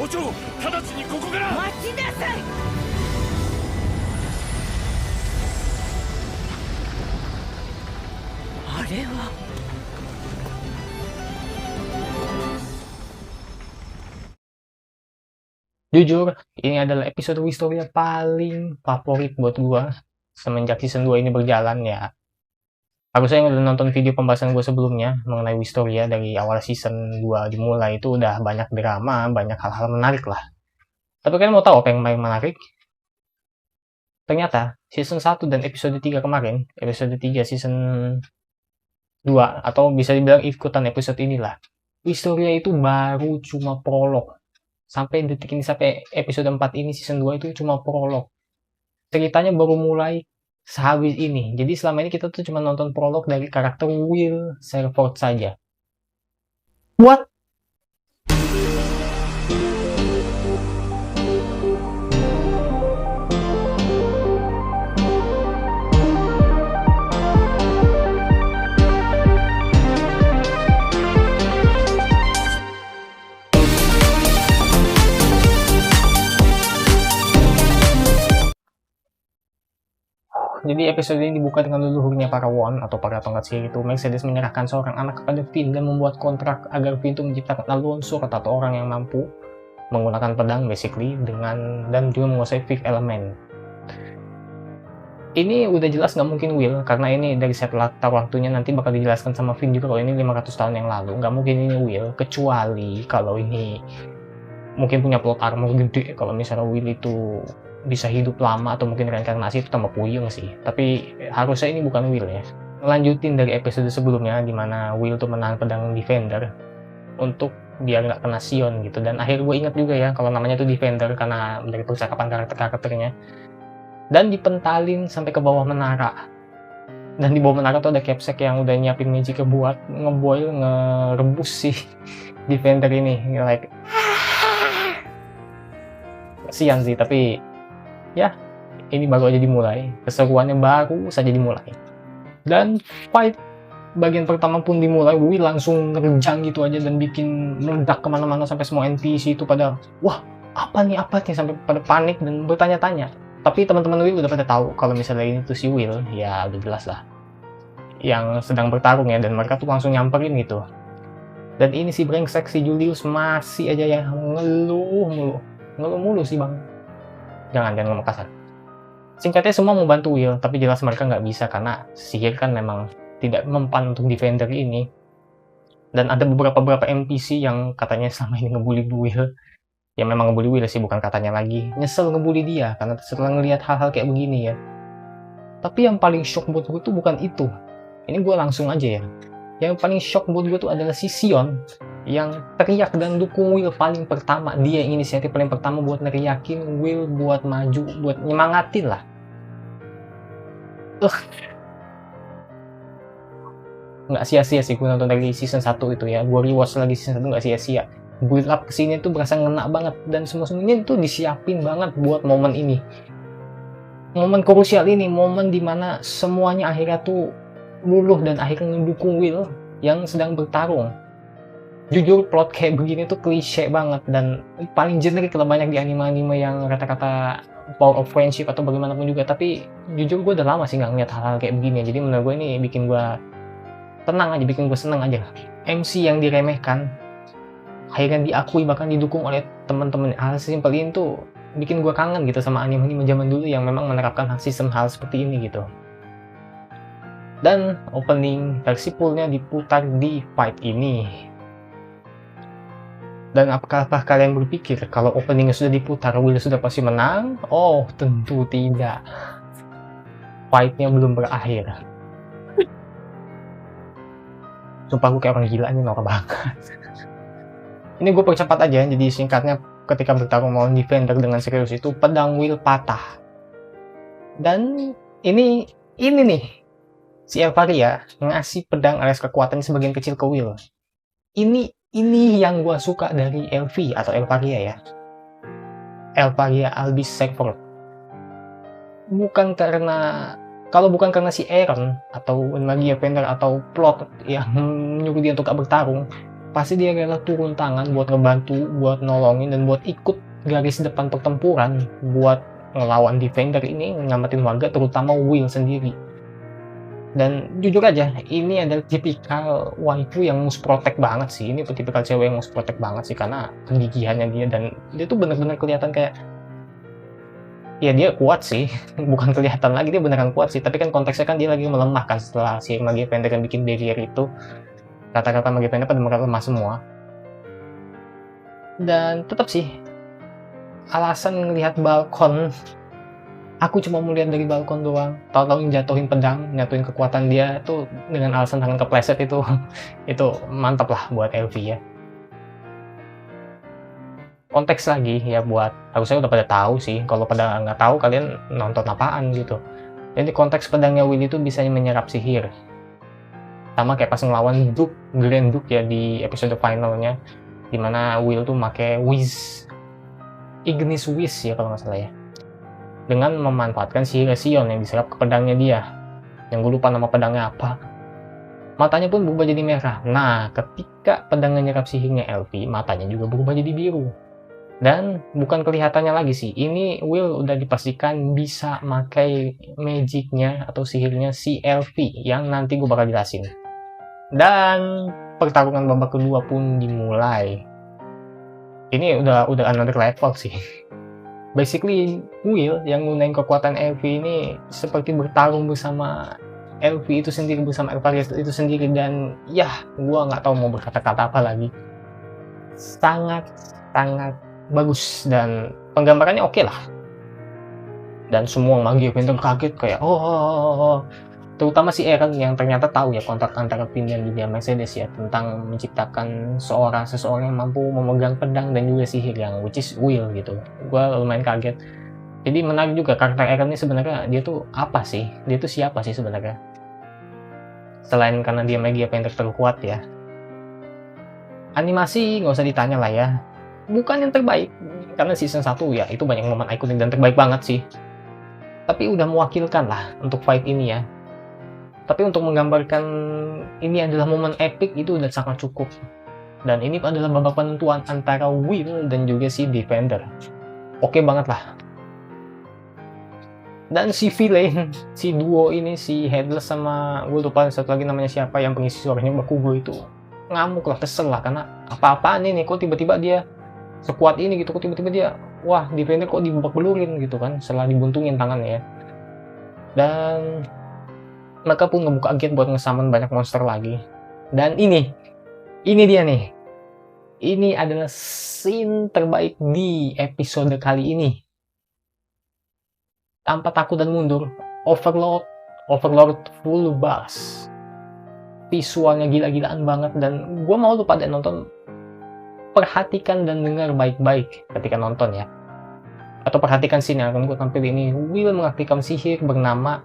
校長、直ちにここから。待ちなさい。あれは。Jujur, ini adalah episode Wistoria paling favorit buat gua semenjak season 2 ini berjalan ya. Harusnya yang udah nonton video pembahasan gue sebelumnya mengenai Wistoria dari awal season 2 dimulai itu udah banyak drama, banyak hal-hal menarik lah. Tapi kalian mau tahu apa yang paling menarik? Ternyata season 1 dan episode 3 kemarin, episode 3 season 2 atau bisa dibilang ikutan episode inilah. Wistoria itu baru cuma prolog. Sampai detik ini, sampai episode 4 ini season 2 itu cuma prolog. Ceritanya baru mulai sehabis ini. Jadi selama ini kita tuh cuma nonton prolog dari karakter Will Serford saja. What? Jadi episode ini dibuka dengan leluhurnya para Won atau para tongkat sihir itu. Mercedes menyerahkan seorang anak kepada Finn dan membuat kontrak agar Finn itu menciptakan Alonso Sword atau orang yang mampu menggunakan pedang basically dan juga menguasai fifth element. Ini udah jelas nggak mungkin Will, karena ini dari set latar waktunya nanti bakal dijelaskan sama Finn juga kalau ini 500 tahun yang lalu. Nggak mungkin ini Will, kecuali kalau ini mungkin punya plot armor gede. Kalau misalnya Will itu bisa hidup lama atau mungkin reinkarnasi, itu tambah puyeng sih. Tapi harusnya ini bukan Will ya. Lanjutin dari episode sebelumnya dimana Will tuh menahan pedang Defender untuk biar nggak kena Sion gitu. Dan akhir gue ingat juga ya kalau namanya tuh Defender karena dari percakapan karakter-karakternya. Dan dipentalin sampai ke bawah menara. Dan di bawah menara tuh ada Capsec yang udah nyiapin magic buat ngeboil, ngerebus si Defender ini. Like kasian sih, tapi ya, ini baru aja dimulai. Keseruannya baru saja dimulai. Dan fight bagian pertama pun dimulai, Will langsung nerjang gitu aja dan bikin meledak kemana-mana sampai semua NPC itu pada, wah, apa nih, sampai pada panik dan bertanya-tanya. Tapi teman-teman Will udah pada tahu kalau misalnya ini tuh si Will, ya udah jelas lah. Yang sedang bertarung ya, dan mereka tuh langsung nyamperin gitu. Dan ini si brengsek, si Julius masih aja ya ngeluh mulu sih bang. Jangan ngomong kasar. Singkatnya semua mau bantu Will, tapi jelas mereka nggak bisa karena sihir kan memang tidak mempan untuk Defender ini. Dan ada beberapa NPC yang katanya selama ini ngebully Will. Ya memang ngebully Will sih, bukan katanya lagi. Nyesel ngebully dia karena setelah ngelihat hal-hal kayak begini ya. Tapi yang paling shock buat gue tuh bukan itu. Ini gue langsung aja ya. Yang paling shock buat gue tuh adalah si Sion yang teriak dan dukung Will paling pertama. Dia yang inisiatif paling pertama buat neriakin Will buat maju, buat nyemangatin lah. Nggak sia-sia sih gue nonton dari season 1 itu ya. Gue rewatch lagi season 1 nggak sia-sia. Build up kesini tuh berasa ngena banget. Dan semuanya tuh disiapin banget buat momen ini. Momen krusial ini. Momen dimana semuanya akhirnya tuh luluh dan akhirnya mendukung Will yang sedang bertarung. Jujur plot kayak begini tuh klise banget dan paling generik kalau banyak di anime-anime yang kata-kata power of friendship atau bagaimanapun juga. Tapi jujur gue udah lama sih nggak ngeliat hal-hal kayak begini. Jadi menurut gue ini bikin gue tenang aja, bikin gue seneng aja. MC yang diremehkan akhirnya diakui bahkan didukung oleh teman-teman. Hal simpel ini tuh bikin gue kangen gitu sama anime-anime zaman dulu yang memang menerapkan sistem hal seperti ini gitu. Dan opening versi fullnya diputar di fight ini. Dan apakah kalian berpikir kalau openingnya sudah diputar, Will sudah pasti menang? Oh, tentu tidak. Fight-nya belum berakhir. Sumpah gue kayak orang gila, ini norak banget. Ini gue percepat aja, jadi singkatnya ketika bertarung melawan Defender dengan serius itu, pedang Will patah. Dan ini nih, si Elvaria ngasih pedang alias kekuatannya sebagian kecil ke Will. Ini yang gue suka dari LV atau Elvaria ya. Elvaria Albus Serford. Kalau bukan karena si Aaron atau Magia Fender atau plot yang menyuruh dia untuk gak bertarung, pasti dia rela turun tangan buat ngebantu, buat nolongin, dan buat ikut garis depan pertempuran buat ngelawan Defender ini, nyamatin warga, terutama Will sendiri. Dan jujur aja, ini adalah tipikal waifu yang must protect banget sih. Ini tipikal cewek yang must protect banget sih, karena kegigihannya dia, dan dia tuh bener-bener kelihatan kayak, ya dia kuat sih, bukan kelihatan lagi, dia beneran kuat sih, tapi kan konteksnya kan dia lagi melemah kan setelah si Magi Defender yang bikin barrier itu. Kata-kata Magi Defender pada lemah semua. Dan tetap sih, alasan ngelihat balkon, aku cuma mau lihat dari balkon doang, tahu-tahu jatuhin pedang, nyatuin kekuatan dia tuh dengan alasan tangan kepleset itu mantap lah buat LV ya. Konteks lagi ya, buat harusnya udah pada tahu sih, kalau pada nggak tahu kalian nonton apaan gitu. Jadi konteks pedangnya Will itu bisa menyerap sihir, sama kayak pas ngelawan Grand Duke ya di episode finalnya, dimana Will tuh make Ignis Wish ya kalau nggak salah ya, dengan memanfaatkan sihir Sion yang diserap ke pedangnya dia, yang gue lupa nama pedangnya apa. Matanya pun berubah jadi merah. Nah, ketika pedangnya nyerap sihirnya LV, matanya juga berubah jadi biru. Dan bukan kelihatannya lagi sih, ini Will udah dipastikan bisa pakai magicnya atau sihirnya si LV, yang nanti gue bakal jelasin. Dan pertarungan babak kedua pun dimulai. Ini udah another level sih. Basically, Will yang gunain kekuatan LV ini seperti bertarung bersama LV itu sendiri, bersama Elvarius itu sendiri, dan ya, gua nggak tahu mau berkata-kata apa lagi. Sangat bagus, dan penggambarannya oke lah. Dan semua Magi Defender kaget kayak, terutama si Eren yang ternyata tahu ya kontrak antara Finn dan juga Mercedes ya, tentang menciptakan seseorang yang mampu memegang pedang dan juga sihir, yang which is Will gitu. Gua lumayan kaget. Jadi menarik juga karakter Eren ini sebenarnya, dia tuh apa sih? Dia tuh siapa sih sebenarnya? Selain karena dia Magi Defender terkuat ya. Animasi nggak usah ditanya lah ya. Bukan yang terbaik, karena season 1 ya itu banyak momen ikonik dan terbaik banget sih. Tapi udah mewakilkan lah untuk fight ini ya. Tapi untuk menggambarkan ini adalah momen epic itu udah sangat cukup. Dan ini adalah babak penentuan antara Will dan juga si Defender. Oke banget lah. Dan si villain, si duo ini, si Headless sama gue lupa satu lagi namanya siapa, yang pengisi suaranya Bakugo itu ngamuk lah, kesel lah, karena apa-apaan ini, kok tiba-tiba dia sekuat ini gitu, kok tiba-tiba dia, wah Defender kok dibabak belurin gitu kan, setelah dibuntungin tangannya ya. Dan mereka pun ngebuka gate buat ngesummon banyak monster lagi. Dan ini dia nih. Ini adalah scene terbaik di episode kali ini. Tanpa takut dan mundur, Overlord full bass. Visualnya gila-gilaan banget, dan gue mau lu pada nonton, perhatikan dan dengar baik-baik ketika nonton ya. Atau perhatikan scene yang akan gue tampil ini. Will mengaktifkan sihir bernama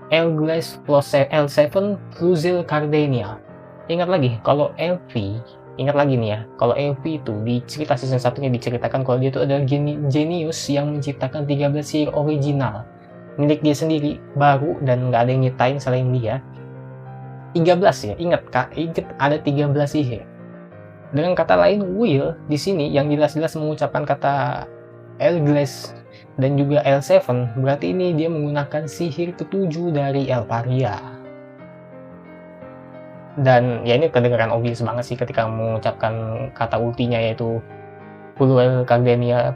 Elglass plus L7 Fluzel Cardenia. Ingat lagi kalau LV itu di cerita season 1-nya diceritakan kalau dia itu adalah genius yang menciptakan 13 sihir original milik dia sendiri, baru, dan nggak ada yang nyitain selain dia. 13 ya, ingat ada 13 sihir. Dengan kata lain, Will di sini yang jelas-jelas mengucapkan kata Elglass dan juga L7, berarti ini dia menggunakan sihir ketujuh dari Elvaria. Dan ya ini kedengaran obvious banget sih ketika mengucapkan kata ultinya, yaitu Fluzel Cardenia.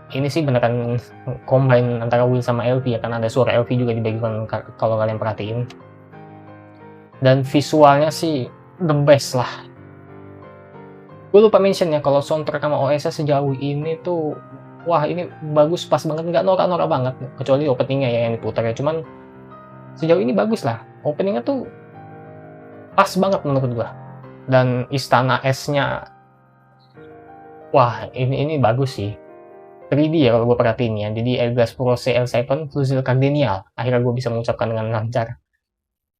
Ini sih beneran combine antara Will sama LV ya, karena ada suara LV juga di background kalau kalian perhatiin. Dan visualnya sih the best lah. Gue lupa mention ya, kalau soundtrack sama OST sejauh ini tuh, wah ini bagus, pas banget, nggak norak-norak banget, kecuali openingnya ya yang diputar ya. Cuman sejauh ini bagus lah, openingnya tuh pas banget menurut gue. Dan istana S-nya, wah ini bagus sih. 3D ya kalau gue perhatiin ya. Jadi Elglass Pro CL7 Fluzel Cardenial, akhirnya gue bisa mengucapkan dengan lancar.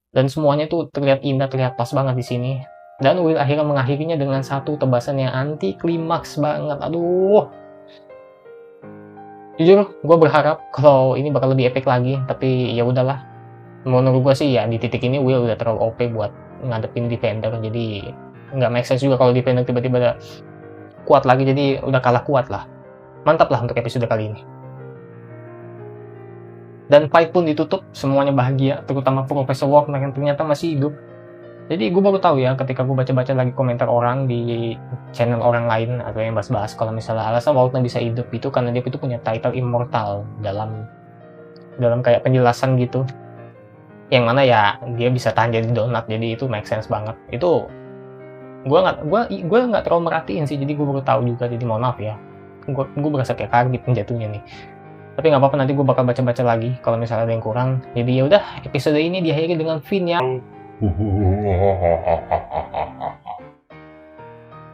Dan semuanya tuh terlihat indah, terlihat pas banget di sini. Dan Will akhirnya mengakhirinya dengan satu tebasan yang anti klimaks banget. Aduh. Jujur, gue berharap kalau ini bakal lebih epic lagi, tapi ya udahlah. Menurut gue sih ya di titik ini Will udah terlalu OP buat ngadepin defender, jadi nggak make sense juga kalau defender tiba-tiba kuat lagi, jadi udah kalah kuat lah. Mantap lah untuk episode kali ini. Dan fight pun ditutup, semuanya bahagia, terutama Profesor Wagner yang ternyata masih hidup. Jadi gue baru tahu ya ketika gue baca-baca lagi komentar orang di channel orang lain atau yang bahas-bahas kalau misalnya alasan Wagner bisa hidup itu karena dia itu punya title immortal dalam kayak penjelasan gitu. Yang mana ya dia bisa tahan jadi donat, jadi itu make sense banget. Itu gue nggak terlalu merhatiin sih, jadi gue baru tahu juga, jadi mohon maaf ya. Gue berasa kayak kaget jatuhnya nih. Tapi nggak apa-apa, nanti gue bakal baca-baca lagi kalau misalnya ada yang kurang. Jadi ya udah, episode ini diakhiri dengan Finn yang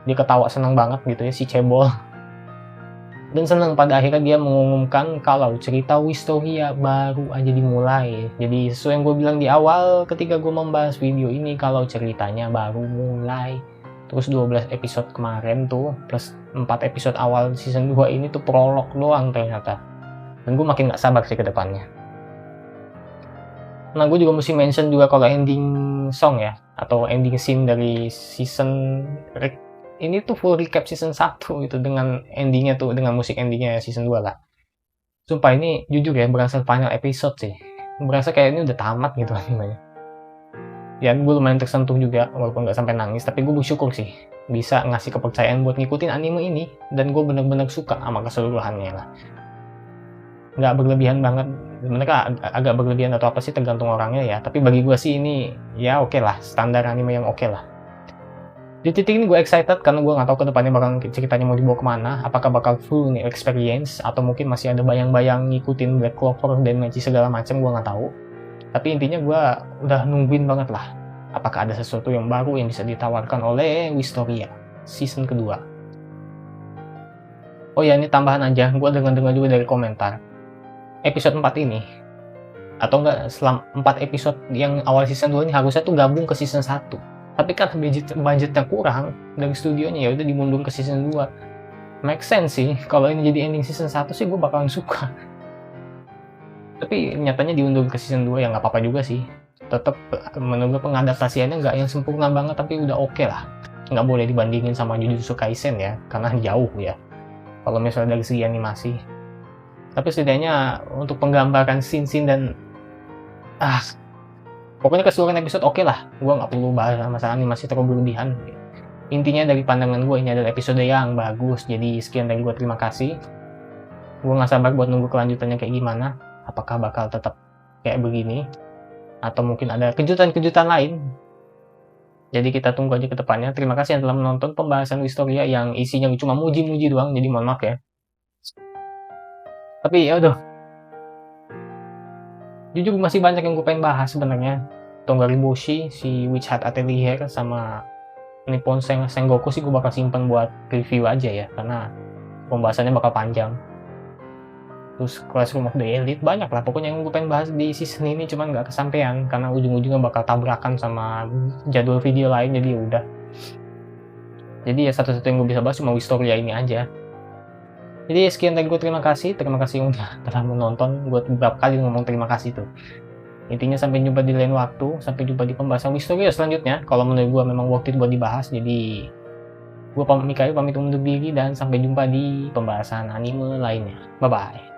dia ketawa senang banget gitu ya, si cebol. Dan senang pada akhirnya dia mengumumkan kalau cerita Wistoria baru aja dimulai. Jadi sesuai yang gue bilang di awal ketika gue membahas video ini, kalau ceritanya baru mulai. Terus 12 episode kemarin tuh plus 4 episode awal season 2 ini tuh prolog doang ternyata. Dan gue makin gak sabar sih ke depannya. Nah, gue juga mesti mention juga kalau ending song ya, atau ending scene dari season ini tuh full recap season 1 gitu, dengan endingnya tuh, dengan musik endingnya season 2 lah. Sumpah ini jujur ya, berasa final episode sih. Berasa kayak ini udah tamat gitu animenya. Ya, gue lumayan tersentuh juga, walaupun gak sampai nangis, tapi gue bersyukur sih bisa ngasih kepercayaan buat ngikutin anime ini, dan gue bener-bener suka sama keseluruhannya lah. Nggak berlebihan banget, mereka agak berlebihan atau apa sih tergantung orangnya ya, tapi bagi gue sih ini ya oke lah, standar anime yang oke lah. Di titik ini gue excited karena gue nggak tahu kedepannya bakal ceritanya mau dibawa kemana, apakah bakal full new experience atau mungkin masih ada bayang-bayang ngikutin Black Clover dan Magic segala macam, gue nggak tahu. Tapi intinya gue udah nungguin banget lah, apakah ada sesuatu yang baru yang bisa ditawarkan oleh Wistoria season kedua. Oh ya, ini tambahan aja, gue dengar juga dari komentar episode 4 ini, atau enggak selama 4 episode yang awal season 2 ini harusnya tuh gabung ke season 1. Tapi kan budgetnya kurang dari studionya, ya udah dimundur ke season 2. Make sense sih, kalau ini jadi ending season 1 sih gue bakalan suka. Tapi nyatanya diundur ke season 2 ya nggak apa-apa juga sih. Tetap menurut pengadaptasiannya nggak yang sempurna banget, tapi udah oke lah. Nggak boleh dibandingin sama Jujutsu Kaisen ya, karena jauh ya kalau misalnya dari segi animasi. Tapi setidaknya untuk penggambaran scene-scene dan pokoknya keseluruhan episode oke lah. Gue nggak perlu bahas masalah animasi terlalu berlebihan. Intinya dari pandangan gue ini adalah episode yang bagus. Jadi sekian dari gue, terima kasih. Gue nggak sabar buat nunggu kelanjutannya kayak gimana. Apakah bakal tetap kayak begini atau mungkin ada kejutan-kejutan lain. Jadi kita tunggu aja ke depannya. Terima kasih yang telah menonton pembahasan Wistoria yang isinya cuma muji-muji doang, jadi mohon maaf ya. Tapi ya udah, jujur masih banyak yang gue pengen bahas sebenarnya. Tongariboshi, si Witch Hat Atelier, sama Nippon Sengoku sih gue bakal simpen buat review aja ya, karena pembahasannya bakal panjang. Terus Classroom of the Elite, banyak lah pokoknya yang gue pengen bahas di season ini, cuman nggak kesampaian karena ujung-ujungnya bakal tabrakan sama jadwal video lain, jadi ya udah. Jadi ya satu-satu yang gue bisa bahas cuma Wistoria ini aja. Jadi sekian dari gue, terima kasih udah telah menonton. Gue beberapa kali ngomong terima kasih tuh. Intinya sampai jumpa di lain waktu, sampai jumpa di pembahasan Wistoria selanjutnya. Kalau menurut gue memang worth it buat dibahas, jadi gue Mikael pamit undur diri dan sampai jumpa di pembahasan anime lainnya. Bye bye.